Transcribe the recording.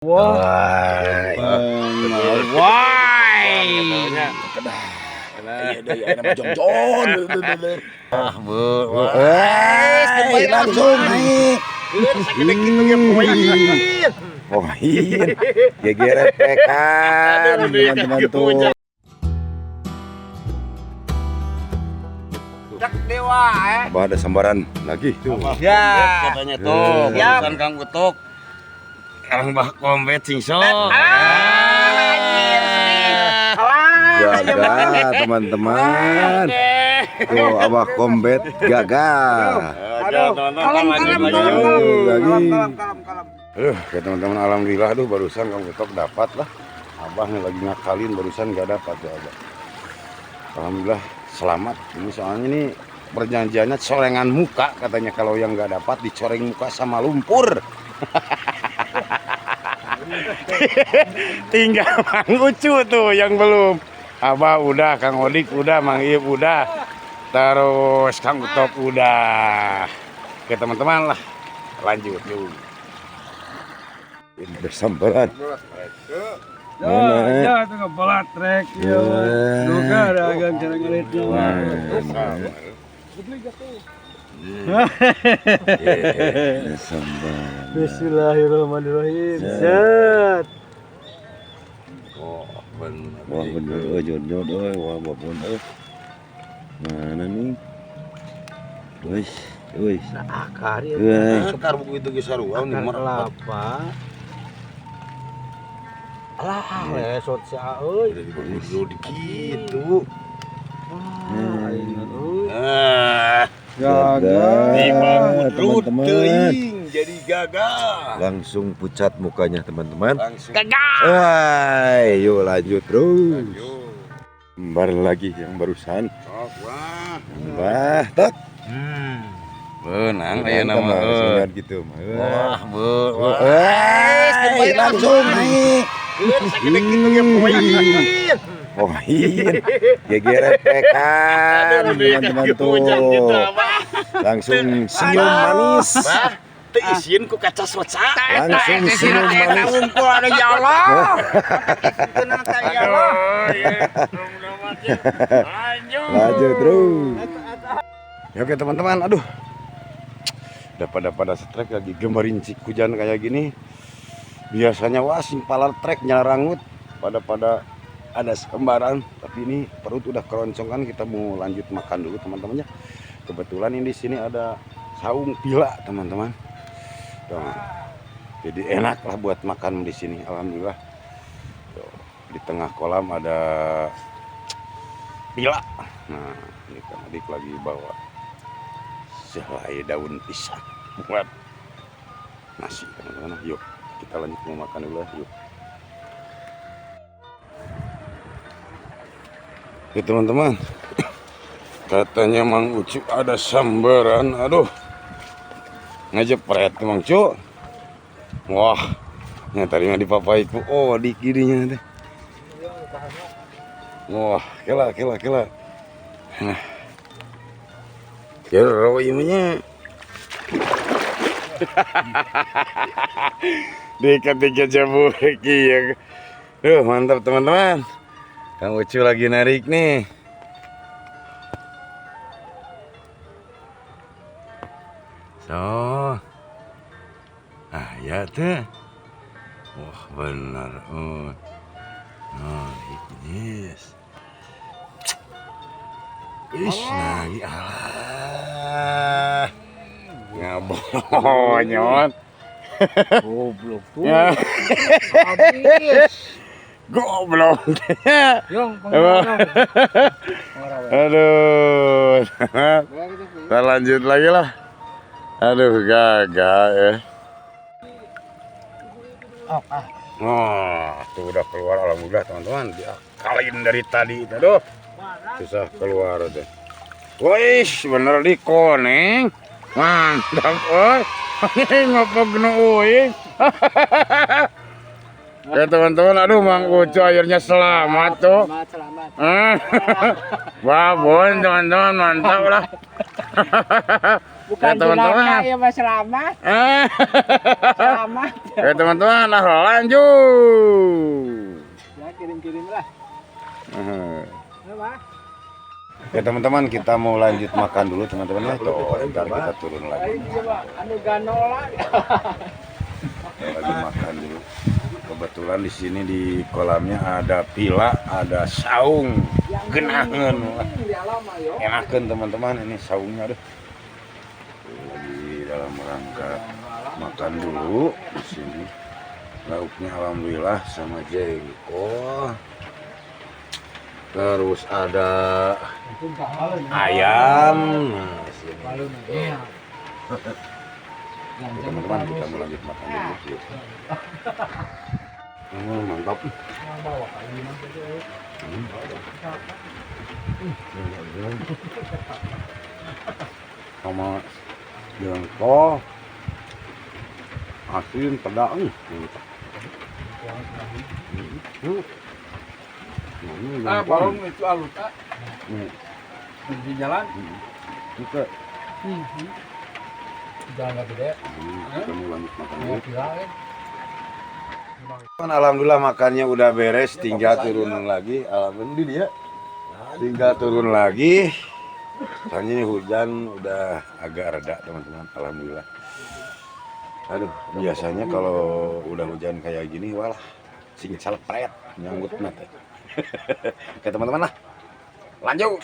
Wah, wah, langsung naik. Poin, gegeret pekan, teman-teman tuh. Abah ada sambaran lagi tuh. Ya, katanya tuh, Ya. barusan Kang Utuk. Kang Bah Kombet singso. Gagal, teman-teman. Tuh, Abah Kombet gagal. Kalem Lagi. Ya teman-teman, alhamdulillah tuh barusan Kang Utuk dapat lah. Abahnya lagi ngakalin barusan gak dapat ya Abah. Alhamdulillah selamat. Ini soalnya ini perjanjiannya corengan muka katanya, kalau yang nggak dapat dicoreng muka sama lumpur. Tinggal Mang Ucu tuh yang belum. Abah udah, Kang Odik udah, Mang Iep udah, terus Kang Utok udah. Oke teman-teman lah, lanjut yuk. Ini bersambaran. Ya, itu ngebelat trek ya. Duga ada agak cara ngelitnya. Bismillahirrahmanirrahim. Set. Wah bener, jod-jod, wah bener. Mana nih? Wih, Akar ya. Sekar buku itu gesaruan nih Kelapa. Alah, resot si euy. udah diburu dikit tuh. gagal, teman-teman. Jadi gagal. Langsung pucat mukanya teman-teman. Langsung Yuk lanjut terus. Lembar lagi yang barusan. Wah, tak. Benang aya nama gitu. Wah, Langsung naik. Poin, gegeret pekan, teman-teman tuh. Langsung senyum manis. Teu izin ku kaca soca. Langsung senyum manis. Ngumpul ada ya Allah. Lanjut terus. Ya, oke teman-teman, aduh. Pada strek lagi gembarin cik hujan kayak gini. Biasanya wah simpalan trek nyarangut pada ada sembaran, tapi ini perut udah keroncongan. Kita mau lanjut makan dulu teman-temannya. Kebetulan ini di sini ada saung pila teman-teman. Jadi enak lah buat makan di sini. Alhamdulillah. Tuh, di tengah kolam ada pila. Nah, ini Kang Adik lagi bawa sehelai daun pisang buat nasi teman-teman. Yuk kita lanjut mau makan dulu yuk. Ya teman-teman, katanya Mang Ucu ada sambaran. Aduh, ngejepret Mang Cu. Wah, ya tadinya di papaiku. Oh, di kirinya teh. Wah, kela. Nah, kira ini Dikat jabu ya. Duh, mantap teman-teman. Kang Ucu lagi narik nih. So. Ah, ya teh. Wah, benar. Oh, yes. Ish, lagi alah. Ngabonyot. Goblok tuh. Ya. Habis. Goblok. Yang Aduh. Kita lanjut lagi lah. Aduh, gagal ya. Oh, tuh udah keluar alhamdulillah teman-teman. Dia kaliin dari tadi itu. Aduh. Susah keluar deh. Wih, bener di koneng. Mantap, oi. Ngapa geno oi. Ya teman-teman, aduh Mang Ucu akhirnya selamat tuh. Selamat. Babon teman-teman, mantap lah. Bukan teman-teman. jenaka ya Mas Selamat. Selamat. Ya teman-teman, nah lanjut. Ya kirim-kirim lah. Ya, Mas. Ya teman-teman, kita mau lanjut makan dulu teman-teman ya. Tuh, ntar kita turun lagi. Anu ganola. Lagi makan dulu. Kebetulan di sini di kolamnya ada pila, ada saung, genangan. Enakan teman-teman, ini saungnya deh. Lagi dalam rangka makan dulu di sini. Lauknya alhamdulillah sama jengkol. Terus ada ayam. Nah, sini. Teman-teman, kita mau lanjut makan dulu. Mantap. Sama jengkol, asin, pedang. Barong itu aluta di jalan. Oke. Jalan gak gede. Kita mau lanjut makan Ya, dulu. viral kan. Alhamdulillah makannya udah beres, tinggal turun lagi. Alhamdulillah dia tinggal turun lagi. Soalnya ini hujan udah agak reda teman-teman. Alhamdulillah. Aduh, biasanya kalau udah hujan kayak gini, walah, sing salepret nyanggut mata. Oke teman-teman lah, lanjut.